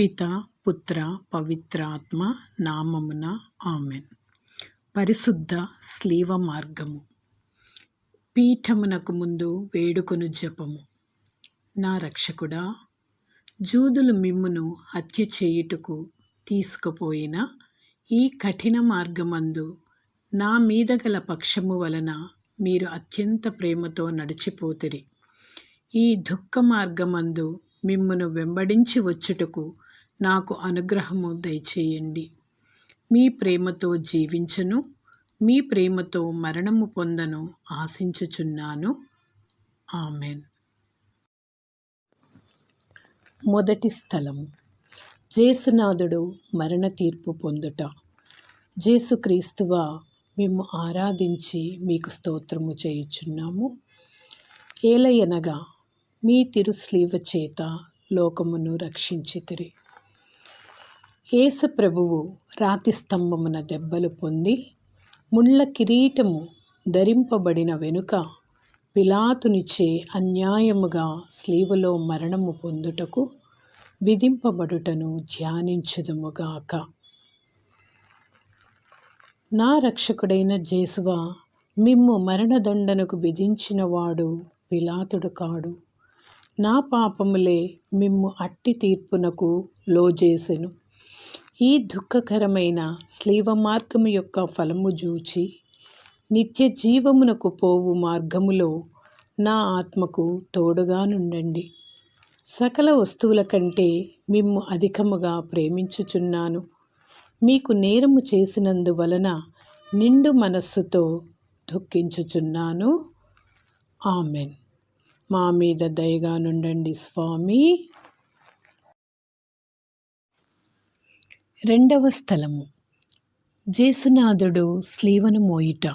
పిత పుత్ర పవిత్రాత్మ నామమున ఆమెన్. పరిశుద్ధ స్లీవ మార్గము. పీఠమునకు ముందు వేడుకొను జపము. నా రక్షకుడా, జూదులు మిమ్మును హత్య చేయుటకు తీసుకుపోయిన ఈ కఠిన మార్గమందు నా మీద గల పక్షము వలన మీరు అత్యంత ప్రేమతో నడిచిపోతిరి. ఈ దుఃఖ మార్గమందు మిమ్మును వెంబడించి వచ్చుటకు నాకు అనుగ్రహము దయచేయండి. మీ ప్రేమతో జీవించను, మీ ప్రేమతో మరణము పొందను ఆశించుచున్నాను. ఆమెన్. మొదటి స్థలము. జేసునాథుడు మరణ తీర్పు పొందుట. జేసుక్రీస్తువా, మేము ఆరాధించి మీకు స్తోత్రము చేయుచున్నాము. ఏలయనగా మీ తిరుస్లీవ చేత లోకమును రక్షించితిరి. యేసు ప్రభువు రాతి స్తంభమున దెబ్బలు పొంది ముళ్ళ కిరీటము ధరింపబడిన వెనుక పిలాతునిచే అన్యాయముగా స్లీవలో మరణము పొందుటకు విధింపబడుటను ధ్యానించుదుముగాక. నా రక్షకుడైన జేసువా, మిమ్ము మరణదండనకు విధించినవాడు పిలాతుడు కాడు. నా పాపములే మిమ్ము అట్టి తీర్పునకు లోజేసెను. ఈ దుఃఖకరమైన స్లీవ మార్గము యొక్క ఫలము జూచి నిత్య జీవమునకు పోవు మార్గములో నా ఆత్మకు తోడుగా నుండండి. సకల వస్తువుల కంటే మిమ్ము అధికముగా ప్రేమించుచున్నాను. మీకు నేరము చేసినందువలన నిండు మనస్సుతో దుఃఖించుచున్నాను. ఆమెన్. మా మీద దయగా నుండండి స్వామి. రెండవ స్థలము. జేసునాథుడు స్లీవను మోయుట.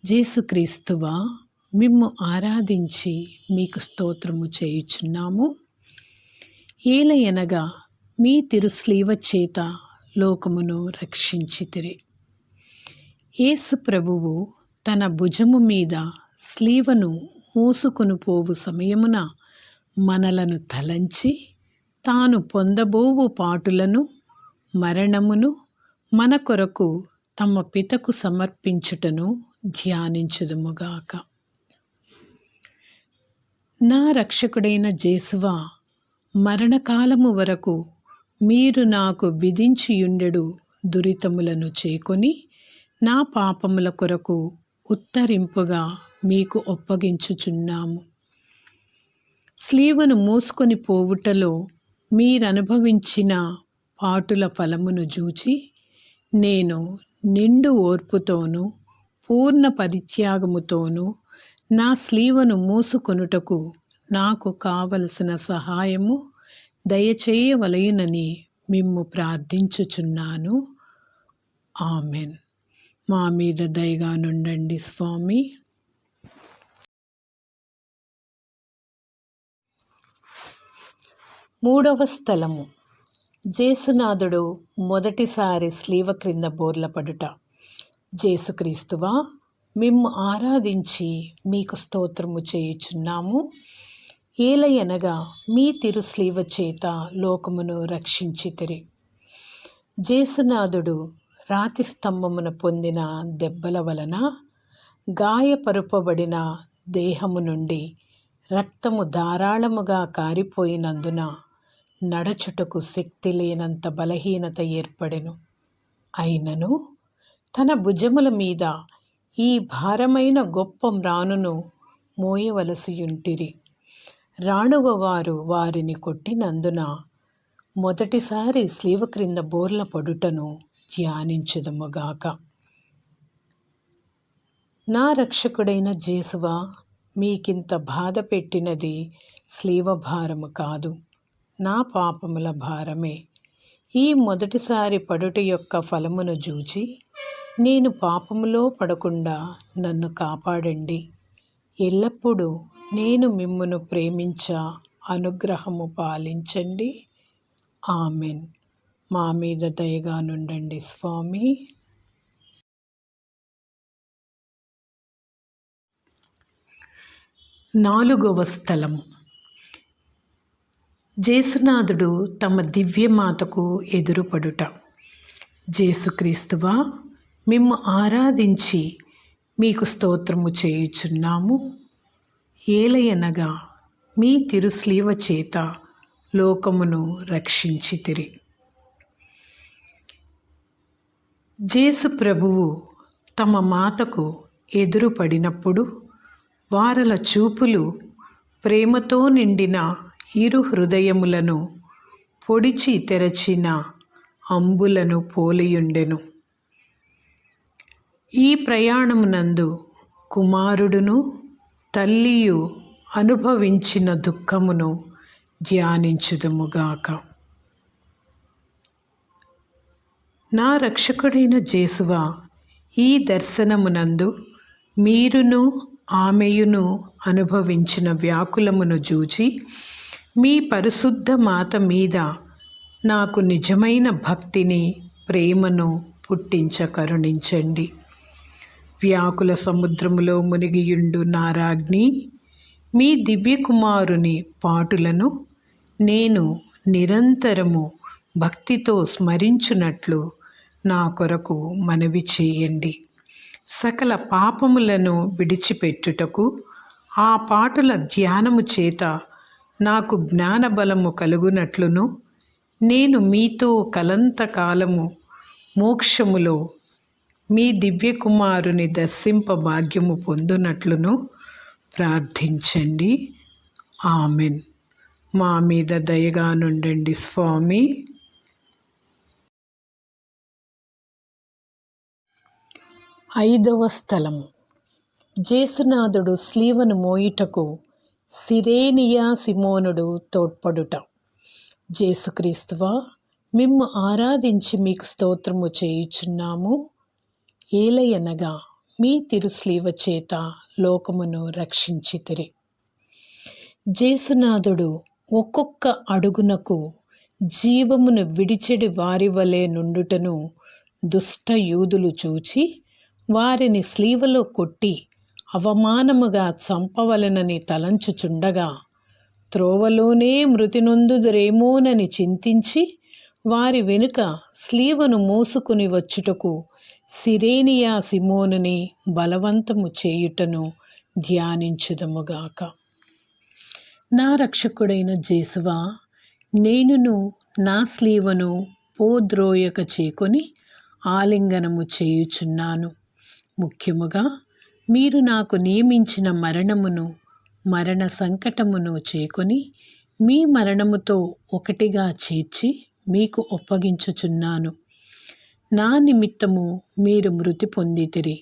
జేసుక్రీస్తువా, మిమ్ము ఆరాధించి మీకు స్తోత్రము చేయుచున్నాము. ఏలయనగా మీ తిరుస్లీవ చేత లోకమును రక్షించితిరి. యేసు ప్రభువు తన భుజము మీద స్లీవను మోసుకొని పోవు సమయమున మనలను తలంచి తాను పొందబోవు పాటులను మరణమును మన కొరకు తమ పితకు సమర్పించుటను ధ్యానించుదుముగాక. నా రక్షకుడైన జేసువా, మరణకాలము వరకు మీరు నాకు విధించియుండెడు దురితములను చేకొని నా పాపముల కొరకు ఉత్తరింపుగా మీకు ఒప్పగించుచున్నాము. స్లీవను మోసుకొని పోవుటలో మీరనుభవించిన పాటుల ఫలమును జూచి నేను నిండు ఓర్పుతోనూ పూర్ణ పరిత్యాగముతోనూ నా స్లీవను మోసుకొనుటకు నాకు కావలసిన సహాయము దయచేయవలయునని మిమ్ము ప్రార్థించుచున్నాను. ఆమెన్. మా మీద దయగా నుండండి స్వామి. మూడవ స్థలము. జేసునాథుడు మొదటిసారి స్లీవ క్రింద బోర్లపడుట. జేసుక్రీస్తువా, మిమ్ము ఆరాధించి మీకు స్తోత్రము చేయుచున్నాము. ఏలయనగా మీ తిరుస్లీవ చేత లోకమును రక్షించితిరి. జేసునాథుడు రాతి స్తంభమున పొందిన దెబ్బల వలన గాయపరుపబడిన దేహము నుండి రక్తము ధారాళముగా కారిపోయినందున నడచుటకు శక్తి లేనంత బలహీనత ఏర్పడెను. అయినను తన భుజముల మీద ఈ భారమైన గొప్ప మ్రానును మోయవలసియుంటిరి. రాణువ వారు వారిని కొట్టినందున మొదటిసారి స్లీవ క్రింద బోర్ల పడుటను ధ్యానించుదుముగాక. నా రక్షకుడైన జేసువా, మీకింత బాధ పెట్టినది స్లీవ భారము కాదు, నా పాపముల భారమే. ఈ మొదటిసారి పడుట యొక్క ఫలమును జూచి నేను పాపములో పడకుండా నన్ను కాపాడండి. ఎల్లప్పుడూ నేను మిమ్మును ప్రేమించ అనుగ్రహము పాలించండి. ఆమెన్. మా మీద దయగా నుండండి స్వామి. నాలుగవ స్థలము. జేసునాథుడు తమ దివ్యమాతకు ఎదురుపడుట. జేసుక్రీస్తువా, మిమ్ము ఆరాధించి మీకు స్తోత్రము చేయుచున్నాము. ఏలయనగా మీ తిరుస్లీవ చేత లోకమును రక్షించితిరి. జేసు ప్రభువు తమ మాతకు ఎదురుపడినప్పుడు వారల చూపులు ప్రేమతో నిండిన ఇరు హృదయములను పొడిచి తెరచిన అంబులను పోలియుండెను. ఈ ప్రయాణమునందు కుమారుడును తల్లియు అనుభవించిన దుఃఖమును ధ్యానించుదుముగాక. నా రక్షకుడైన జేసువా, ఈ దర్శనమునందు మీరును ఆమెయును అనుభవించిన వ్యాకులమును చూచి మీ పరిశుద్ధ మాత మీద నాకు నిజమైన భక్తిని, ప్రేమను పుట్టించ కరుణించండి. వ్యాకుల సముద్రములో మునిగియుండు నారాజ్ఞి, మీ దివ్యకుమారుని పాటులను నేను నిరంతరము భక్తితో స్మరించునట్లు నా కొరకు మనవి చేయండి. సకల పాపములను విడిచిపెట్టుటకు ఆ పాటుల ధ్యానము చేత నాకు జ్ఞానబలము కలుగునట్లును, నేను మీతో కలంతకాలము మోక్షములో మీ దివ్యకుమారుని దర్శింప భాగ్యము పొందునట్లును ప్రార్థించండి. ఆమెన్. మా మీద దయగా నుండండి స్వామి. 5వ స్థలము. జేసునాథుడు స్లీవను మోయుటకు సిరేనియా సిమోనుడు తోడ్పడుట. జేసుక్రీస్తువా, మిమ్ము ఆరాధించి మీకు స్తోత్రము చేయుచున్నాము. ఏలయనగా మీ తిరుస్లీవ చేత లోకమును రక్షించితిరి. జేసునాథుడు ఒక్కొక్క అడుగునకు జీవమును విడిచెడి వారి వలె నుండుటను దుష్ట యూదులు చూచి వారిని స్లీవలో కొట్టి అవమానముగా చంపవలెనని తలంచుచుండగా, త్రోవలోనే మృతి నొందుదురేమోనని చింతించి వారి వెనుక స్లీవను మోసుకుని వచ్చుటకు సిరేనియా సిమోనుని బలవంతము చేయుటను ధ్యానించుదముగాక. నా రక్షకుడైన జేసువా, నేనును నా స్లీవను పోద్రోయక చేకొని ఆలింగనము చేయుచున్నాను. ముఖ్యముగా మీరు నాకు నియమించిన మరణమును, మరణ సంకటమును చేకొని మీ మరణముతో ఒకటిగా చేర్చి మీకు ఒప్పగించుచున్నాను. నా నిమిత్తము మీరు మృతి పొందితిరి,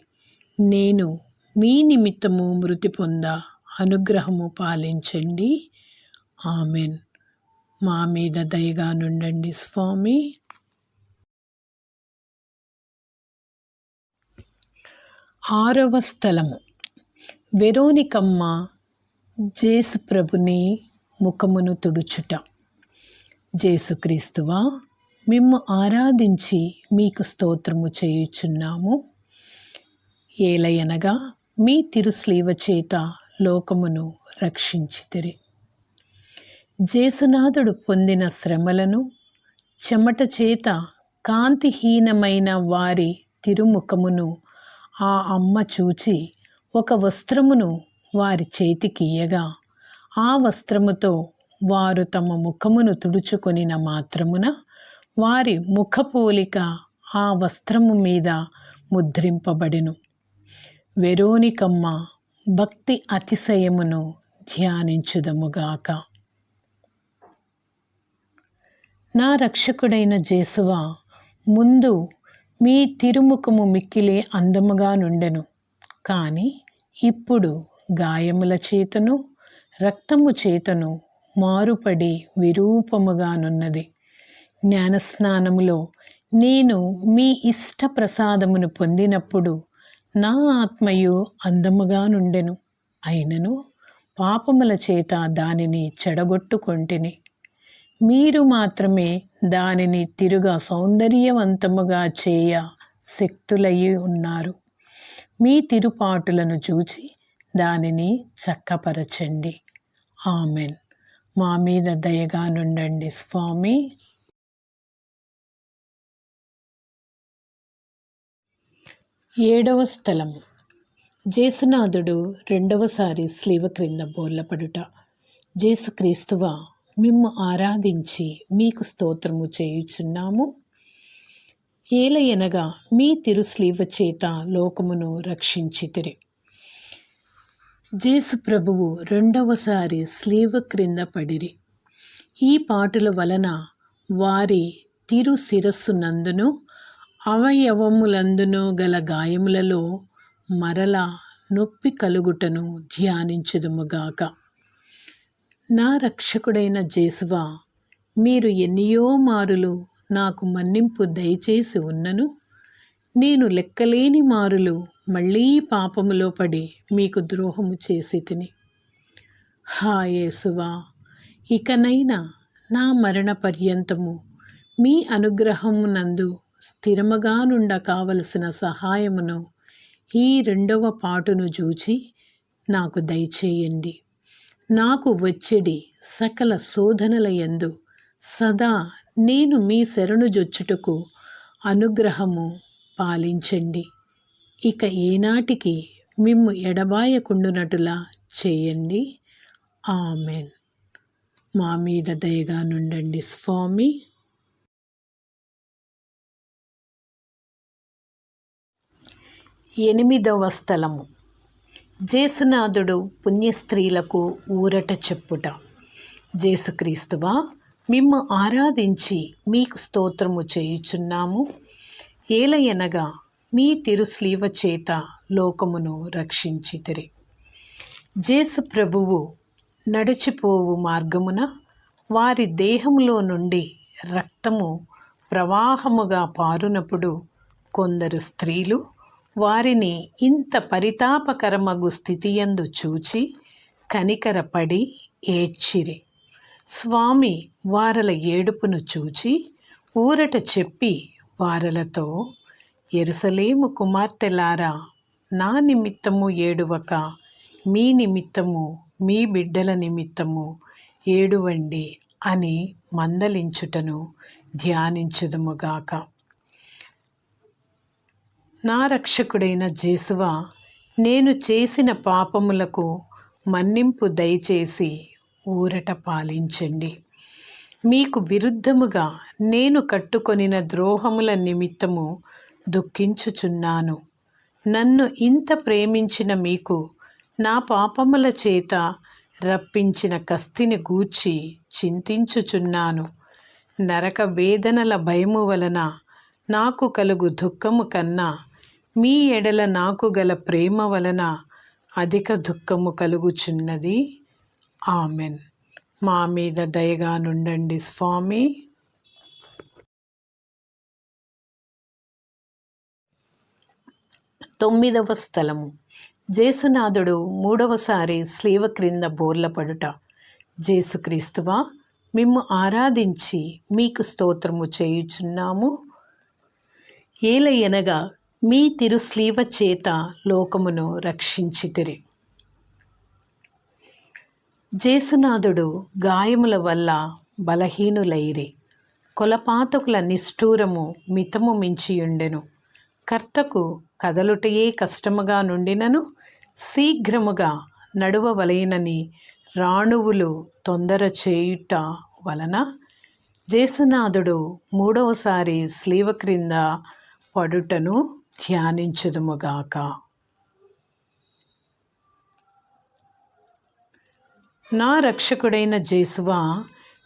నేను మీ నిమిత్తము మృతి పొంద అనుగ్రహము పాలించండి. ఆమెన్. మా మీద దయగా నుండండి స్వామి. 6వ స్థలము. వెరోనికమ్మ జేసు ప్రభుని ముఖమును తుడుచుట. జేసుక్రీస్తువా, మిమ్ము ఆరాధించి మీకు స్తోత్రము చేయుచున్నాము. ఏలయనగా మీ తిరుస్లీవ చేత లోకమును రక్షించితిరి. జేసునాథుడు పొందిన శ్రమలను, చెమట చేత కాంతిహీనమైన వారి తిరుముఖమును ఆ అమ్మ చూచి ఒక వస్త్రమును వారి చేతికియ్యగా, ఆ వస్త్రముతో వారు తమ ముఖమును తుడుచుకొనిన మాత్రమున వారి ముఖపోలిక ఆ వస్త్రము మీద ముద్రింపబడెను. వెరోనికమ్మ భక్తి అతిశయమును ధ్యానించుదముగాక. నా రక్షకుడైన జేసువా, ముందు మీ తిరుముఖము మిక్కిలే అందముగా నుండెను, కానీ ఇప్పుడు గాయముల చేతను రక్తము చేతను మారుపడి విరూపముగానున్నది. జ్ఞానస్నానములో నేను మీ ఇష్ట ప్రసాదమును పొందినప్పుడు నా ఆత్మయు అందముగా నుండెను, అయినను పాపముల చేత దానిని చెడగొట్టుకొంటిని. మీరు మాత్రమే దానిని తిరుగా సౌందర్యవంతముగా చేయ శక్తులయ్యి ఉన్నారు. మీ తిరుపాటులను చూచి దానిని చక్కపరచండి. ఆమెన్. మా మీద దయగా నుండండి స్వామి. 7వ స్థలము. జేసునాథుడు రెండవసారి స్లీవ క్రింద బోర్లపడుట. జేసుక్రీస్తువా, మిమ్ము ఆరాధించి మీకు స్తోత్రము చేయుచున్నాము. ఏలయనగా మీ తిరుస్లీవ చేత లోకమును రక్షించితిరి. జేసు ప్రభువు రెండవసారి స్లీవ క్రింద పడిరి. ఈ పాటుల వలన వారి తిరు శిరస్సునందును అవయవములందును గల గాయములలో మరల నొప్పి కలుగుటను ధ్యానించుదుముగాక. నా రక్షకుడైన జేసువా, మీరు ఎన్నియో మారులు నాకు మన్నింపు దయచేసి ఉన్నను, నేను లెక్కలేని మారులు మళ్ళీ పాపములో పడి మీకు ద్రోహము చేసి తిని. హా యేసువా, ఇకనైనా నా మరణ పర్యంతము మీ అనుగ్రహమునందు స్థిరముగా నుండ కావలసిన సహాయమును ఈ రెండవ పాటును చూచి నాకు దయచేయండి. నాకు వచ్చెడి సకల శోధనల యందు సదా నేను మీ శరణు జొచ్చుటకు అనుగ్రహము పాలించండి. ఇక ఏనాటికి మిమ్ము ఎడబాయకుండునటులా చేయండి. ఆమెన్. మా మీద దయగా నుండండి స్వామి. 8వ స్థలము. జేసునాథుడు పుణ్యస్త్రీలకు ఊరట చెప్పుట. జేసుక్రీస్తువా, మిమ్ము ఆరాధించి మీకు స్తోత్రము చేయుచున్నాము. ఏలయనగా మీ తిరుస్లీవ చేత లోకమును రక్షించితిరి. జేసు ప్రభువు నడిచిపోవు మార్గమున వారి దేహములో నుండి రక్తము ప్రవాహముగా పారునప్పుడు కొందరు స్త్రీలు వారిని ఇంత పరితాపకరమగు స్థితియందు చూచి కనికరపడి ఏడ్చిరి. స్వామి వారల ఏడుపును చూచి ఊరట చెప్పి వారలతో, యెరూషలేము కుమార్తెలారా, నా నిమిత్తము ఏడువక మీ నిమిత్తము మీ బిడ్డల నిమిత్తము ఏడువండి అని మందలించుటను ధ్యానించుదుముగాక. నా రక్షకుడైన జేసువా, నేను చేసిన పాపములకు మన్నింపు దయచేసి ఊరట పాలించండి. మీకు విరుద్ధముగా నేను కట్టుకొనిన ద్రోహముల నిమిత్తము దుఃఖించుచున్నాను. నన్ను ఇంత ప్రేమించిన మీకు నా పాపముల చేత రప్పించిన కస్తిని గూర్చి చింతించుచున్నాను. నరక వేదనల భయము వలన నాకు కలుగు దుఃఖము కన్నా మీ ఎడల నాకు గల ప్రేమ వలన అధిక దుఃఖము కలుగుచున్నది. ఆమెన్. మా మీద దయగా నుండండి స్వామి. 9వ స్థలము. జేసునాథుడు 3వసారి స్లీవ క్రింద బోర్లపడుట. జేసుక్రీస్తువా, మిమ్ము ఆరాధించి మీకు స్తోత్రము చేయుచున్నాము. ఏలయనగా మీ తిరుస్లీవ చేత లోకమును రక్షించితిరి. జేసునాథుడు గాయముల వల్ల బలహీనులైరి. కొలపాతకుల నిష్ఠూరము మితము మించియుండెను. కర్తకు కదలుటయే కష్టముగా నుండినను శీఘ్రముగా నడువవలెనని రాణువులు తొందర చేయుట వలన జేసునాథుడు 3వసారి స్లీవ క్రింద పడుటను ధ్యానించుదుముగాక. నా రక్షకుడైన జేసువా,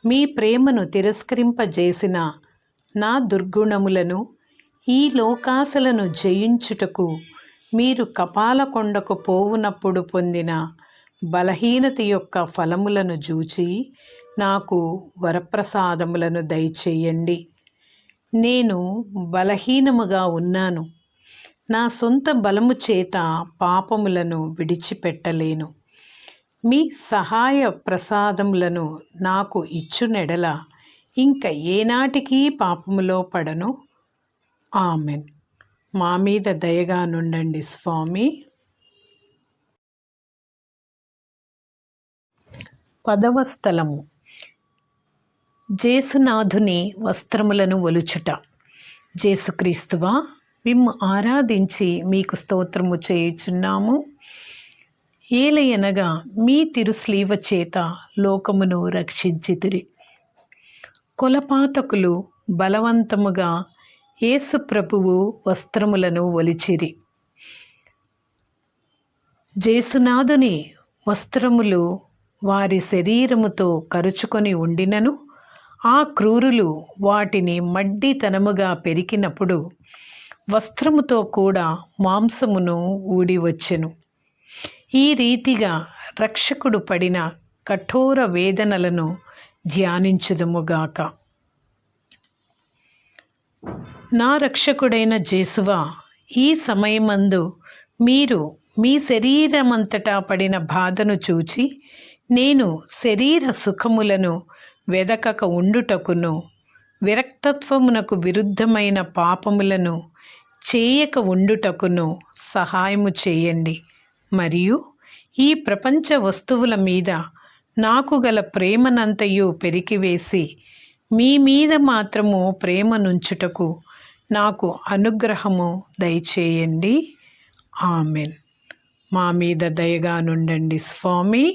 మీ ప్రేమను తిరస్కరింపజేసిన నా దుర్గుణములను ఈ లోకాశలను జయించుటకు మీరు కపాలకొండకు పోవునప్పుడు పొందిన బలహీనత యొక్క ఫలములను చూచి నాకు వరప్రసాదములను దయచేయండి. నేను బలహీనముగా ఉన్నాను. నా సొంత బలము చేత పాపములను విడిచిపెట్టలేను. మీ సహాయ ప్రసాదములను నాకు ఇచ్చునెడల ఇంక ఏనాటికి పాపములో పడను. ఆమెన్. మా మీద దయగా నుండండి స్వామి. 10వ స్థలము. జేసునాథుని వస్త్రములను ఒలుచుట. జేసుక్రీస్తువా, మిమ్ము ఆరాధించి మీకు స్తోత్రము చేయుచున్నాము. ఏలయనగా మీ తిరుస్లీవ చేత లోకమును రక్షించితిరి. కొలపాతకులు బలవంతముగా యేసు ప్రభువు వస్త్రములను ఒలిచిరి. జేసునాథుని వస్త్రములు వారి శరీరముతో కరుచుకొని ఉండినను ఆ క్రూరులు వాటిని మడ్డితనముగా పెరికినప్పుడు వస్త్రముతో కూడా మాంసమును ఊడివచ్చెను. ఈ రీతిగా రక్షకుడు పడిన కఠోర వేదనలను ధ్యానించుదుముగాక. నా రక్షకుడైన జేసువా, ఈ సమయమందు మీరు మీ శరీరమంతటా పడిన బాధను చూచి నేను శరీర సుఖములను వెదకక ఉండుటకును విరక్తత్వమునకు విరుద్ధమైన పాపములను చేయక ఉండుటకును సహాయము చేయండి. మరియు ఈ ప్రపంచ వస్తువుల మీద నాకు గల ప్రేమనంతయు పెరికివేసి మీ మీద మాత్రము ప్రేమనుంచుటకు నాకు అనుగ్రహము దయచేయండి. ఆమెన్. మా మీద దయగా నుండండి స్వామి.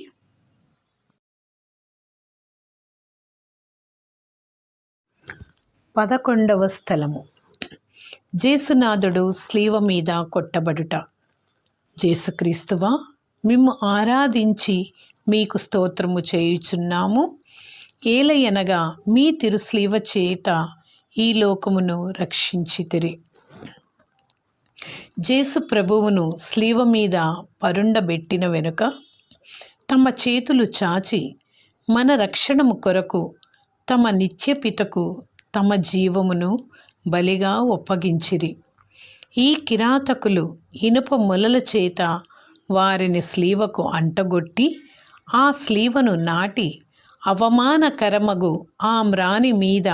11వ స్థలము. జేసునాథుడు స్లీవ మీద కొట్టబడుట. జేసుక్రీస్తువా, మిమ్ము ఆరాధించి మీకు స్తోత్రము చేయుచున్నాము. ఏలయనగా మీ తిరుస్లీవ చేత ఈ లోకమును రక్షించితిరి. జేసు ప్రభువును స్లీవ మీద పరుండబెట్టిన వెనుక తమ చేతులు చాచి మన రక్షణము కొరకు తమ నిత్యపితకు తమ జీవమును బలిగా ఒప్పగించిరి. ఈ కిరాతకులు ఇనుప మొలల చేత వారిని స్లీవకు అంటగొట్టి ఆ స్లీవను నాటి అవమానకరమగు ఆ మ్రాని మీద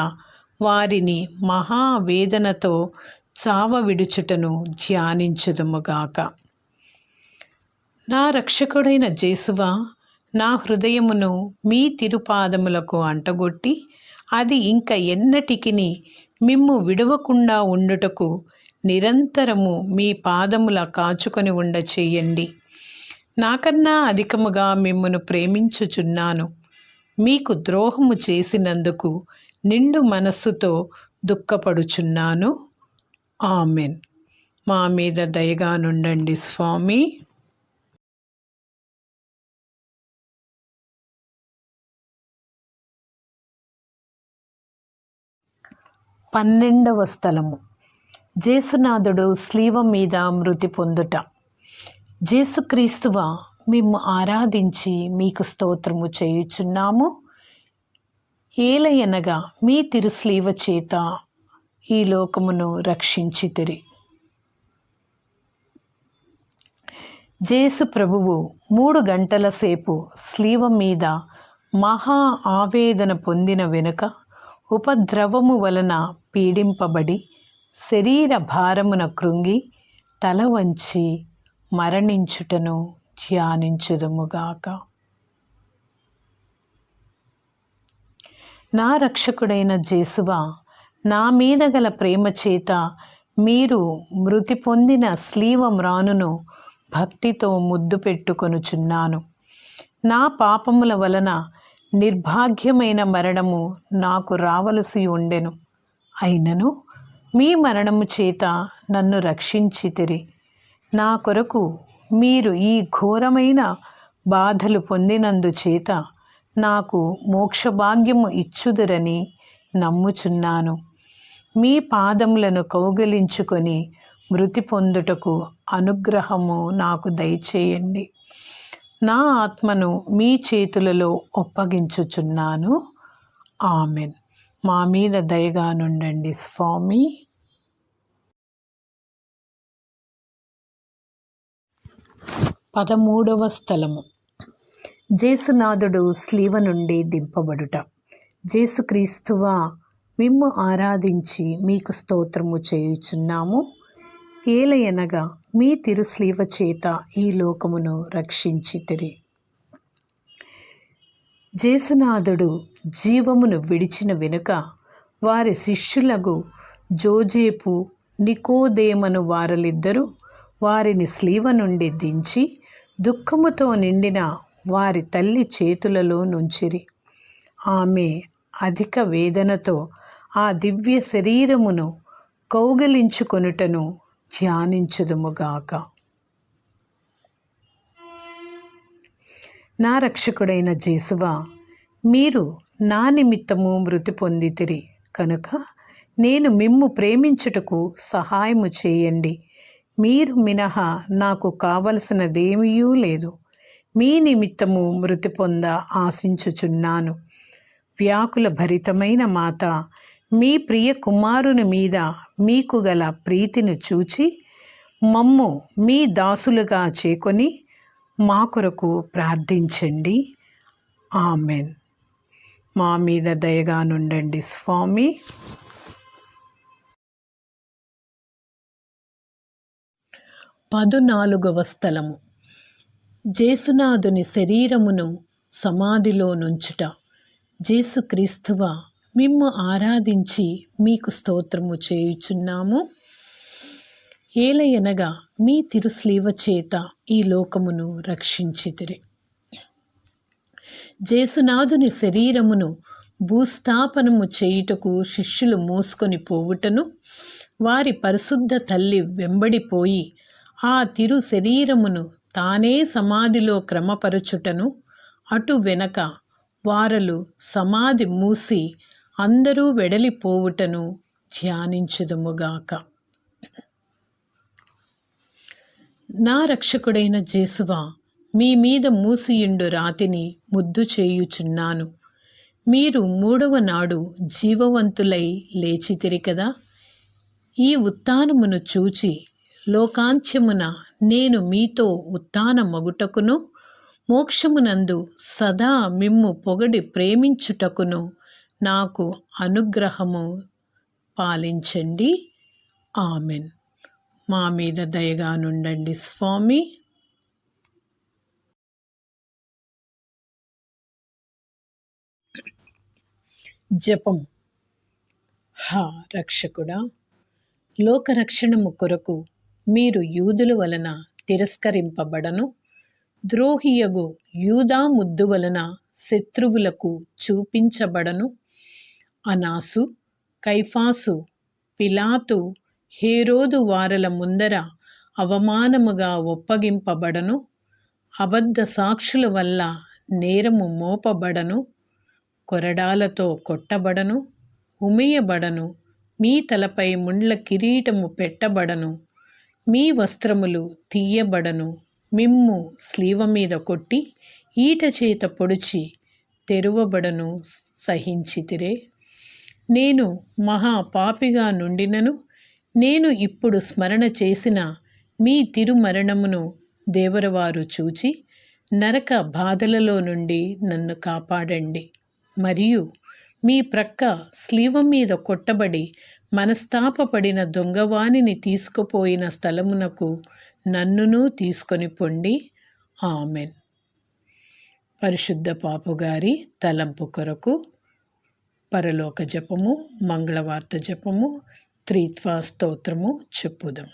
వారిని మహావేదనతో చావవిడుచుటను ధ్యానించుదుముగాక. నా రక్షకుడైన జేసువా, నా హృదయమును మీ తిరుపాదములకు అంటగొట్టి అది ఇంక ఎన్నటికిని మిమ్ము విడవకుండా ఉండుటకు నిరంతరము మీ పాదముల కాచుకొని ఉండచేయండి. నాకన్నా అధికముగా మిమ్మును ప్రేమించుచున్నాను. మీకు ద్రోహము చేసినందుకు నిండు మనస్సుతో దుఃఖపడుచున్నాను. ఆమెన్. మా మీద దయగా నుండండి స్వామి. 12వ స్థలము. జేసునాథుడు స్లీవ మీద మృతి పొందుట. జేసుక్రీస్తువా, మిమ్ము ఆరాధించి మీకు స్తోత్రము చేయుచున్నాము. ఏలయనగా మీ తిరుస్లీవ చేత ఈ లోకమును రక్షించితిరి. జేసు ప్రభువు 3 గంటల సేపు స్లీవ మీద మహా ఆవేదన పొందిన వెనుక ఉపద్రవము వలన పీడింపబడి శరీర భారమున కృంగి తల వంచి మరణించుటను ధ్యానించుదుముగాక. నా రక్షకుడైన జేసువా, నా మీద గల ప్రేమ చేత మీరు మృతి పొందిన స్లీవ మ్రానును భక్తితో ముద్దు పెట్టుకొనుచున్నాను. నా పాపముల వలన నిర్భాగ్యమైన మరణము నాకు రావలసి ఉండెను. అయినను మీ మరణము చేత నన్ను రక్షించితిరి. నా కొరకు మీరు ఈ ఘోరమైన బాధలు పొందినందుచేత నాకు మోక్షభాగ్యము ఇచ్చుదురని నమ్ముచున్నాను. మీ పాదములను కౌగలించుకొని మృతి పొందుటకు అనుగ్రహము నాకు దయచేయండి. నా ఆత్మను మీ చేతులలో ఒప్పగించుచున్నాను. ఆమెన్. మా మీద దయగా నుండండి స్వామి. 13వ స్థలము. జేసునాథుడు స్లీవ నుండి దింపబడుట. జేసుక్రీస్తువా, మిమ్ము ఆరాధించి మీకు స్తోత్రము చేయుచున్నాము. ఏలయనగా మీ తిరుస్లీవ చేత ఈ లోకమును రక్షించితిరి. జేసునాథుడు జీవమును విడిచిన వెనుక వారి శిష్యులకు జోజేపు నికోదేమను వారలిద్దరూ వారిని స్లీవ నుండి దించి దుఃఖముతో నిండిన వారి తల్లి చేతులలో నుంచిరి. ఆమె అధిక వేదనతో ఆ దివ్య శరీరమును కౌగిలించుకొనుటను ధ్యానించుదుముగాక. నా రక్షకుడైన జేసువా, మీరు నా నిమిత్తము మృతి పొందితిరి కనుక నేను మిమ్ము ప్రేమించుటకు సహాయము చేయండి. మీరు మినహా నాకు కావలసినదేమీయూ లేదు. మీ నిమిత్తము మృతి పొంద ఆశించుచున్నాను. వ్యాకుల భరితమైన మాత, మీ ప్రియ కుమారుని మీద మీకు గల ప్రీతిని చూచి మమ్ము మీ దాసులుగా చేకొని మా కొరకు ప్రార్థించండి. ఆమెన్. మా మీద దయగా నుండండి స్వామి. 14వ స్థలము. జేసునాథుని శరీరమును సమాధిలో నుంచుట. జేసుక్రీస్తువా, మిమ్ము ఆరాధించి మీకు స్తోత్రము చేయుచున్నాము. ఏలయనగా మీ తిరుస్లీవ చేత ఈ లోకమును రక్షించితిరి. జేసునాథుని శరీరమును భూస్థాపనము చేయుటకు శిష్యులు మోసుకొని పోవుటను వారి పరిశుద్ధ తల్లి వెంబడిపోయి ఆ తిరు శరీరమును తానే సమాధిలో క్రమపరచుటను, అటు వెనక వారలు సమాధి మూసి అందరూ వెడలిపోవుటను ధ్యానించుదుముగాక. నా రక్షకుడైన జేసువా, మీ మీద మూసియుండు రాతిని ముద్దు చేయుచున్నాను. మీరు 3వ నాడు జీవవంతులై లేచితిరి కదా. ఈ ఉత్థానమును చూచి లోకాంత్యమున నేను మీతో ఉత్థానమగుటకును మోక్షమునందు సదా మిమ్ము పొగడి ప్రేమించుటకును నాకు అనుగ్రహము పాలించండి. ఆమెన్. మా మీద దయగా నుండండి స్వామి. జపం. హా రక్షకుడా, లోకరక్షణము కొరకు మీరు యూదుల వలన తిరస్కరింపబడను, ద్రోహియగు యూదా ముద్దు వలన శత్రువులకు చూపించబడను, అనాసు, కైఫాసు, పిలాతు, హేరోదు వారల ముందర అవమానముగా ఒప్పగింపబడను, అబద్ధ సాక్షుల వల్ల నేరము మోపబడను, కొరడాలతో కొట్టబడను, ఉమియబడను, మీ తలపై ముండ్ల కిరీటము పెట్టబడను, మీ వస్త్రములు తీయబడను, మిమ్ము స్లీవ మీద కొట్టి ఈట చేత పొడిచి తెరువబడను సహించితిరే. నేను మహాపాపిగా నుండినను నేను ఇప్పుడు స్మరణ చేసిన మీ తిరుమరణమును దేవరవారు చూచి నరక బాధలలో నుండి నన్ను కాపాడండి. మరియు మీ ప్రక్క స్లీవ మీద కొట్టబడి మనస్తాపపడిన దొంగవానిని తీసుకుపోయిన స్థలమునకు నన్నును తీసుకొని పొండి. ఆమెన్. పరిశుద్ధ పాపుగారి తలంపు కొరకు పరలోక జపము, మంగళవార్త జపము, త్రిత్వ స్తోత్రము చెప్పుదము.